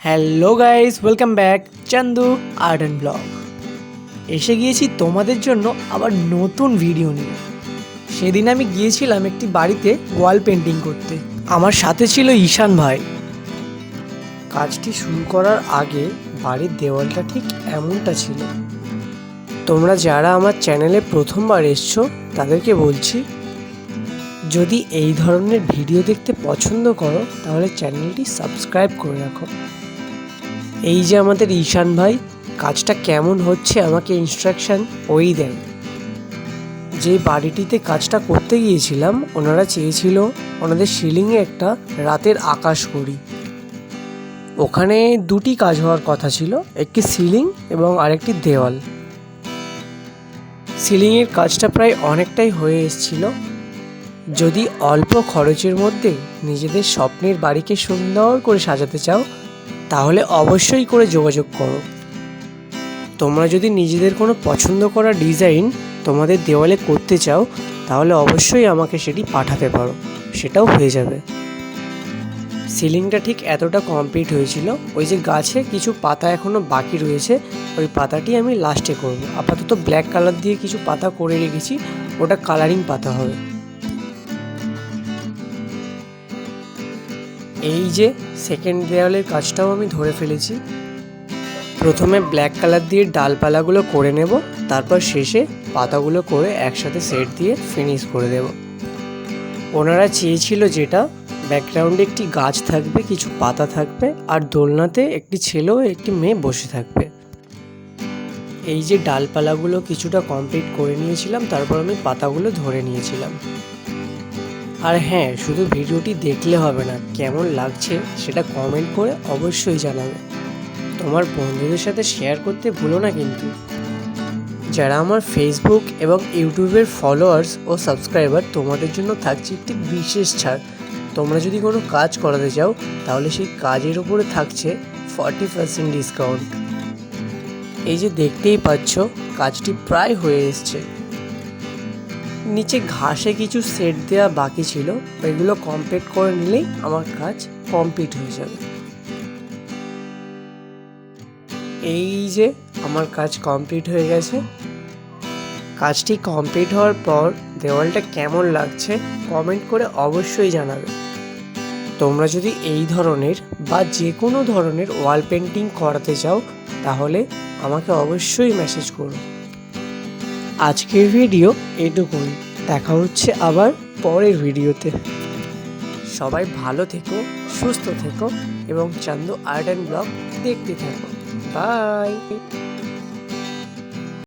Hello guys, welcome back Chandu art and blog. এসে গিয়েছি তোমাদের জন্য আবার নতুন ভিডিও নিয়ে। সেদিন আমি গিয়েছিলাম একটি বাড়িতে ওয়াল পেন্টিং করতে। আমার সাথে ছিল ঈশান ভাই। কাজটি শুরু করার আগে বাড়ির দেওয়ালটা ঠিক এমনটা ছিল। তোমরা যারা আমার চ্যানেলে প্রথমবার এসছো তাদেরকে বলছি, যদি এই ধরনের ভিডিও দেখতে পছন্দ করো তাহলে চ্যানেলটি সাবস্ক্রাইব করে রাখো। এই যে আমাদের ঈশান ভাই, কাজটা কেমন হচ্ছে আমাকে ইনস্ট্রাকশন ওই দেন। যে বাড়িটিতে কাজটা করতে গিয়েছিলাম ওনারা চেয়েছিল ওনাদের সিলিংয়ে একটা রাতের আকাশ করি। ওখানে দুটি কাজ হওয়ার কথা ছিল, একটি সিলিং এবং আরেকটি দেওয়াল। সিলিংয়ের কাজটা প্রায় অনেকটাই হয়ে এসেছিল। যদি অল্প খরচের মধ্যে নিজেদের স্বপ্নের বাড়িকে সুন্দর করে সাজাতে চাও তাহলে অবশ্যই করে যোগাযোগ করো। তোমরা যদি নিজেদের কোনো পছন্দ করা ডিজাইন তোমাদের দেওয়ালে করতে চাও তাহলে অবশ্যই আমাকে সেটি পাঠাতে পারো, সেটাও হয়ে যাবে। সিলিংটা ঠিক এতটা কমপ্লিট হয়েছিল। ওই যে গাছে কিছু পাতা এখনও বাকি রয়েছে, ওই পাতাটি আমি লাস্টে করব। আপাতত ব্ল্যাক কালার দিয়ে কিছু পাতা করে রেখেছি, ওটা কালারিং পাতা হবে। এই যে সেকেন্ড দেওয়ালের কাজটাও আমি ধরে ফেলেছি। প্রথমে ব্ল্যাক কালার দিয়ে ডালপালাগুলো করে নেব, তারপর শেষে পাতাগুলো করে একসাথে সেট দিয়ে ফিনিশ করে দেব। ওনারা চেয়েছিল যেটা ব্যাকগ্রাউন্ডে একটি গাছ থাকবে, কিছু পাতা থাকবে, আর দোলনাতে একটি ছেলে ও একটি মেয়ে বসে থাকবে। এই যে ডালপালাগুলো কিছুটা কমপ্লিট করে নিয়েছিলাম, তারপর আমি পাতাগুলো ধরে নিয়েছিলাম। আর হ্যাঁ, শুধু ভিডিওটি দেখলে হবে না, কেমন লাগছে সেটা কমেন্ট করে অবশ্যই জানাবে। তোমার বন্ধুদের সাথে শেয়ার করতে ভুলো না কিন্তু। যারা আমার ফেসবুক এবং ইউটিউবের ফলোয়ার্স ও সাবস্ক্রাইবার, তোমাদের জন্য থাকছে একটি বিশেষ ছাড়। তোমরা যদি কোনো কাজ করাতে চাও তাহলে সেই কাজের উপরে থাকছে 40% ডিসকাউন্ট। এই যে দেখতেই পাচ্ছ কাজটি প্রায় হয়ে এসছে। নিচে ঘাসে কিছু সেট দেওয়া বাকি ছিল, এগুলো কমপ্লিট করে নিলেই আমার কাজ কমপ্লিট হয়ে যাবে। এই যে আমার কাজ কমপ্লিট হয়ে গেছে। কাজটি কমপ্লিট হওয়ার পর দেওয়ালটা কেমন লাগছে কমেন্ট করে অবশ্যই জানাবে। তোমরা যদি এই ধরনের বা যে কোনো ধরনের ওয়াল পেন্টিং করাতে চাও তাহলে আমাকে অবশ্যই মেসেজ করো। আজকের ভিডিও এটুকুই, দেখা হচ্ছে আবার পরের ভিডিওতে। সবাই ভালো থেকো, সুস্থ থেকো এবং চান্দু আর্ট অ্যান্ড ব্লগ দেখতে থাকো। বাই।